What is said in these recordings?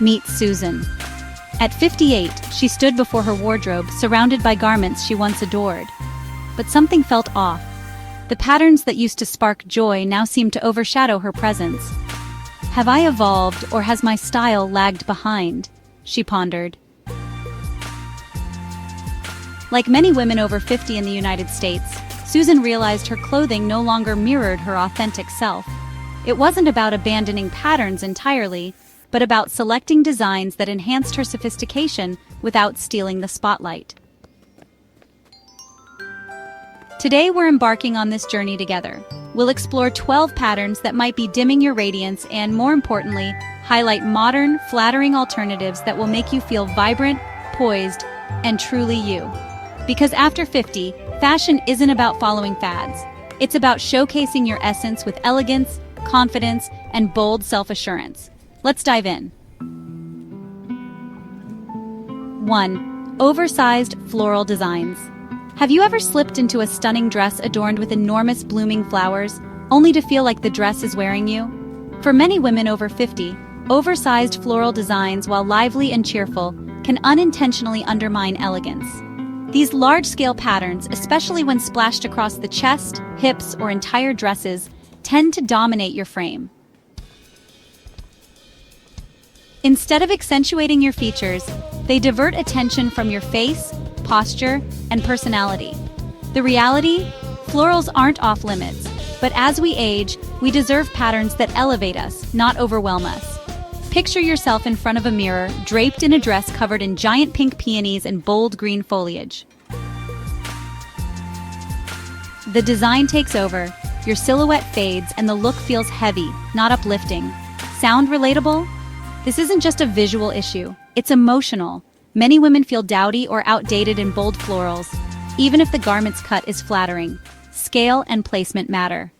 Meet Susan. At 58, she stood before her wardrobe, surrounded by garments she once adored. But something felt off. The patterns that used to spark joy now seemed to overshadow her presence. Have I evolved, or has my style lagged behind? She pondered. Like many women over 50 in the United States, Susan realized her clothing no longer mirrored her authentic self. It wasn't about abandoning patterns entirely, but about selecting designs that enhanced her sophistication without stealing the spotlight. Today we're embarking on this journey together. We'll explore 12 patterns that might be dimming your radiance and, more importantly, highlight modern, flattering alternatives that will make you feel vibrant, poised, and truly you. Because after 50, fashion isn't about following fads. It's about showcasing your essence with elegance, confidence, and bold self-assurance. Let's dive in. 1. Oversized floral designs. Have you ever slipped into a stunning dress adorned with enormous blooming flowers, only to feel like the dress is wearing you? For many women over 50, oversized floral designs, while lively and cheerful, can unintentionally undermine elegance. These large-scale patterns, especially when splashed across the chest, hips, or entire dresses, tend to dominate your frame. Instead of accentuating your features, they divert attention from your face, posture, and personality. The reality? Florals aren't off-limits, but as we age, we deserve patterns that elevate us, not overwhelm us. Picture yourself in front of a mirror, draped in a dress covered in giant pink peonies and bold green foliage. The design takes over, your silhouette fades, and the look feels heavy, not uplifting. Sound relatable? This isn't just a visual issue, it's emotional. Many women feel dowdy or outdated in bold florals, even if the garment's cut is flattering. Scale and placement matter.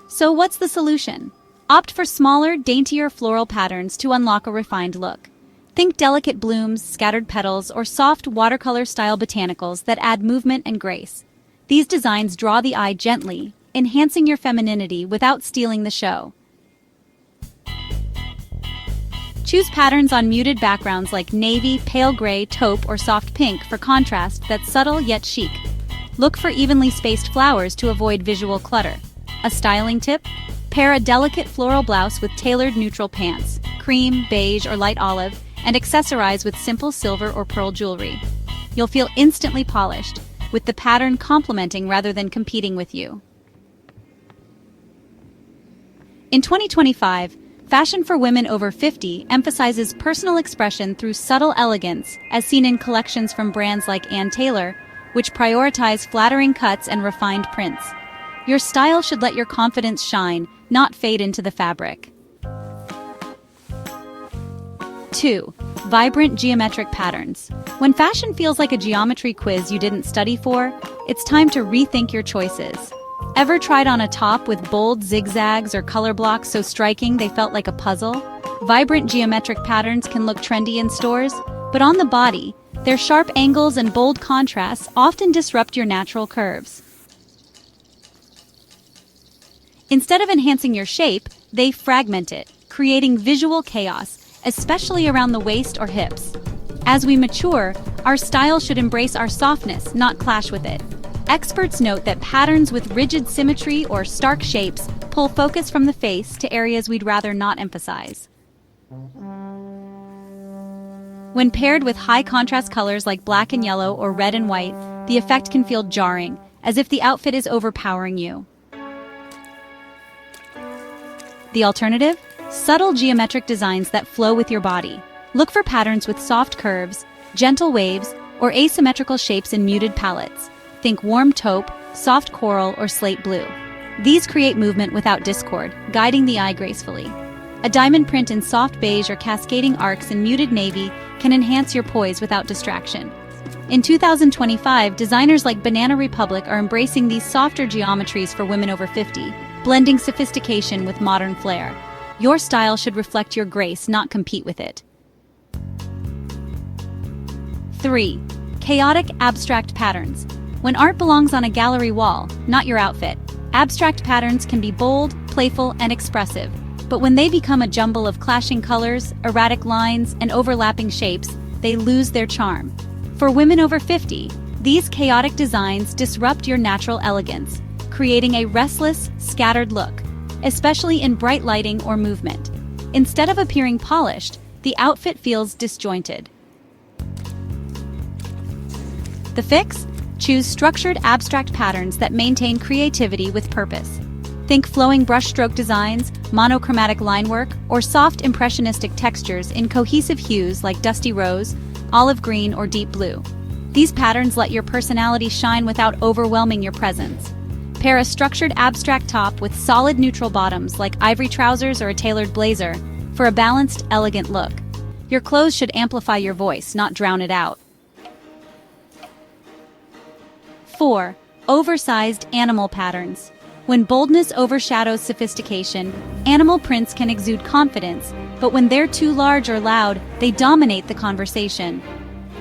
So what's the solution? Opt for smaller, daintier floral patterns to unlock a refined look. Think delicate blooms, scattered petals, or soft watercolor-style botanicals that add movement and grace. These designs draw the eye gently, enhancing your femininity without stealing the show. Choose patterns on muted backgrounds like navy, pale gray, taupe, or soft pink for contrast that's subtle yet chic. Look for evenly spaced flowers to avoid visual clutter. A styling tip? Pair a delicate floral blouse with tailored neutral pants, cream, beige, or light olive, and accessorize with simple silver or pearl jewelry. You'll feel instantly polished, with the pattern complementing rather than competing with you. In 2025, fashion for women over 50 emphasizes personal expression through subtle elegance, as seen in collections from brands like Ann Taylor, which prioritize flattering cuts and refined prints. Your style should let your confidence shine, not fade into the fabric. 2. Vibrant geometric patterns. When fashion feels like a geometry quiz you didn't study for, it's time to rethink your choices. Ever tried on a top with bold zigzags or color blocks so striking they felt like a puzzle? Vibrant geometric patterns can look trendy in stores, but on the body, their sharp angles and bold contrasts often disrupt your natural curves. Instead of enhancing your shape, they fragment it, creating visual chaos, especially around the waist or hips. As we mature, our style should embrace our softness, not clash with it. Experts note that patterns with rigid symmetry or stark shapes pull focus from the face to areas we'd rather not emphasize. When paired with high-contrast colors like black and yellow or red and white, the effect can feel jarring, as if the outfit is overpowering you. The alternative? Subtle geometric designs that flow with your body. Look for patterns with soft curves, gentle waves, or asymmetrical shapes in muted palettes. Think warm taupe, soft coral, or slate blue. These create movement without discord, guiding the eye gracefully. A diamond print in soft beige or cascading arcs in muted navy can enhance your poise without distraction. In 2025, designers like Banana Republic are embracing these softer geometries for women over 50, blending sophistication with modern flair. Your style should reflect your grace, not compete with it. 3. Chaotic abstract patterns. When art belongs on a gallery wall, not your outfit, abstract patterns can be bold, playful, and expressive, But when they become a jumble of clashing colors, erratic lines, and overlapping shapes, they lose their charm. For women over 50, these chaotic designs disrupt your natural elegance, creating a restless, scattered look, especially in bright lighting or movement. Instead of appearing polished, the outfit feels disjointed. The fix? Choose structured, abstract patterns that maintain creativity with purpose. Think flowing brushstroke designs, monochromatic line work, or soft impressionistic textures in cohesive hues like dusty rose, olive green, or deep blue. These patterns let your personality shine without overwhelming your presence. Pair a structured abstract top with solid neutral bottoms like ivory trousers or a tailored blazer for a balanced, elegant look. Your clothes should amplify your voice, not drown it out. 4. Oversized animal patterns. When boldness overshadows sophistication, animal prints can exude confidence, but when they're too large or loud, they dominate the conversation.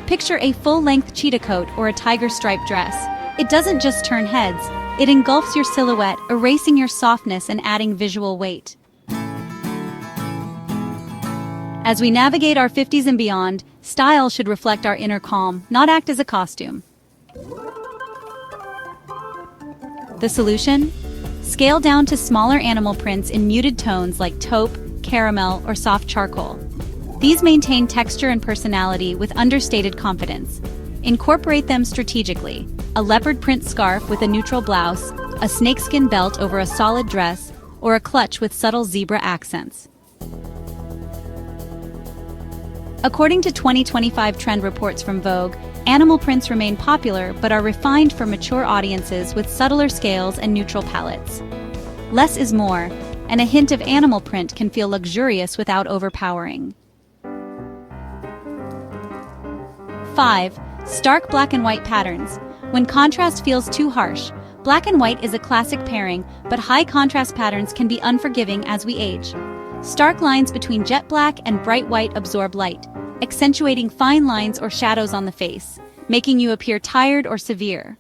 Picture a full-length cheetah coat or a tiger-striped dress. It doesn't just turn heads, it engulfs your silhouette, erasing your softness and adding visual weight. As we navigate our 50s and beyond, style should reflect our inner calm, not act as a costume. The solution? Scale down to smaller animal prints in muted tones like taupe, caramel, or soft charcoal. These maintain texture and personality with understated confidence. Incorporate them strategically: a leopard print scarf with a neutral blouse, a snakeskin belt over a solid dress, or a clutch with subtle zebra accents. According to 2025 trend reports from Vogue, animal prints remain popular but are refined for mature audiences with subtler scales and neutral palettes. Less is more, and a hint of animal print can feel luxurious without overpowering. 5. Stark black and white patterns. When contrast feels too harsh, black and white is a classic pairing, but high contrast patterns can be unforgiving as we age. Stark lines between jet black and bright white absorb light, accentuating fine lines or shadows on the face, making you appear tired or severe.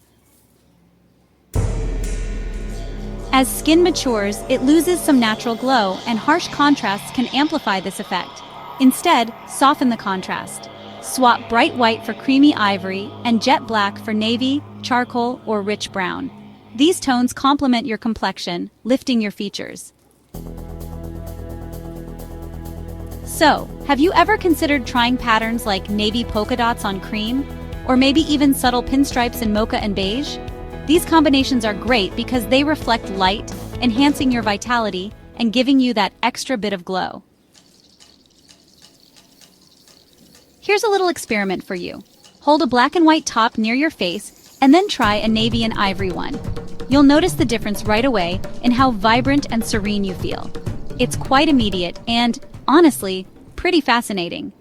As skin matures, it loses some natural glow, and harsh contrasts can amplify this effect. Instead, soften the contrast. Swap bright white for creamy ivory and jet black for navy, charcoal, or rich brown. These tones complement your complexion, lifting your features. So, have you ever considered trying patterns like navy polka dots on cream? Or maybe even subtle pinstripes in mocha and beige? These combinations are great because they reflect light, enhancing your vitality and giving you that extra bit of glow. Here's a little experiment for you. Hold a black and white top near your face and then try a navy and ivory one. You'll notice the difference right away in how vibrant and serene you feel. It's quite immediate and, honestly, pretty fascinating.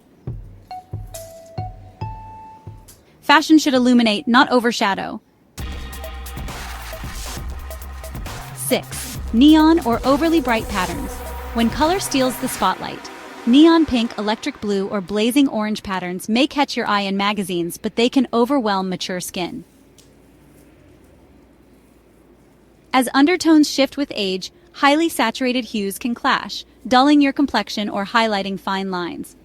Fashion should illuminate, not overshadow. 6. Neon or overly bright patterns. When color steals the spotlight. Neon pink, electric blue, or blazing orange patterns may catch your eye in magazines, but they can overwhelm mature skin. As undertones shift with age, highly saturated hues can clash, dulling your complexion or highlighting fine lines.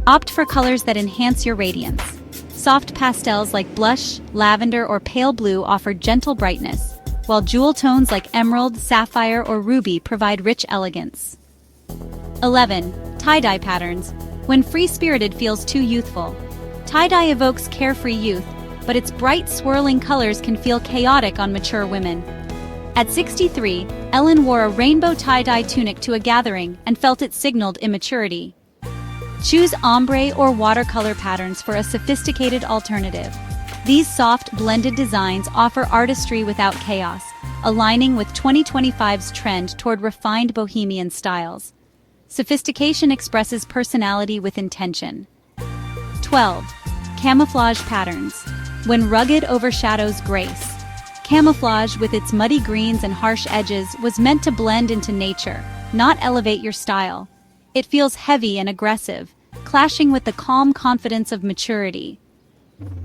Opt for colors that enhance your radiance. Soft pastels like blush, lavender, or pale blue offer gentle brightness, while jewel tones like emerald, sapphire, or ruby provide rich elegance. 11. Tie-dye patterns. When free-spirited feels too youthful. Tie-dye evokes carefree youth, but its bright, swirling colors can feel chaotic on mature women. At 63, Ellen wore a rainbow tie-dye tunic to a gathering and felt it signaled immaturity. Choose ombre or watercolor patterns for a sophisticated alternative. These soft, blended designs offer artistry without chaos, aligning with 2025's trend toward refined bohemian styles. Sophistication expresses personality with intention. 12. Camouflage patterns. When rugged overshadows grace. Camouflage, with its muddy greens and harsh edges, was meant to blend into nature, not elevate your style. It feels heavy and aggressive, clashing with the calm confidence of maturity.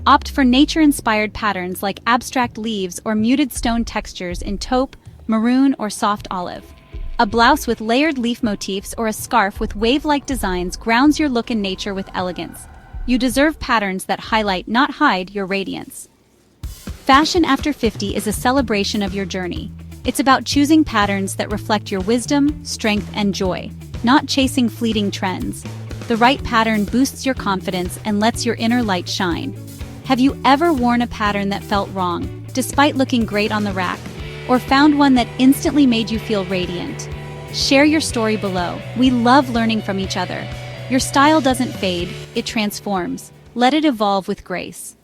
Opt for nature-inspired patterns like abstract leaves or muted stone textures in taupe, maroon, or soft olive. A blouse with layered leaf motifs or a scarf with wave-like designs grounds your look in nature with elegance. You deserve patterns that highlight, not hide, your radiance. Fashion after 50 is a celebration of your journey. It's about choosing patterns that reflect your wisdom, strength, and joy, not chasing fleeting trends. The right pattern boosts your confidence and lets your inner light shine. Have you ever worn a pattern that felt wrong, despite looking great on the rack, or found one that instantly made you feel radiant? Share your story below. We love learning from each other. Your style doesn't fade, it transforms. Let it evolve with grace.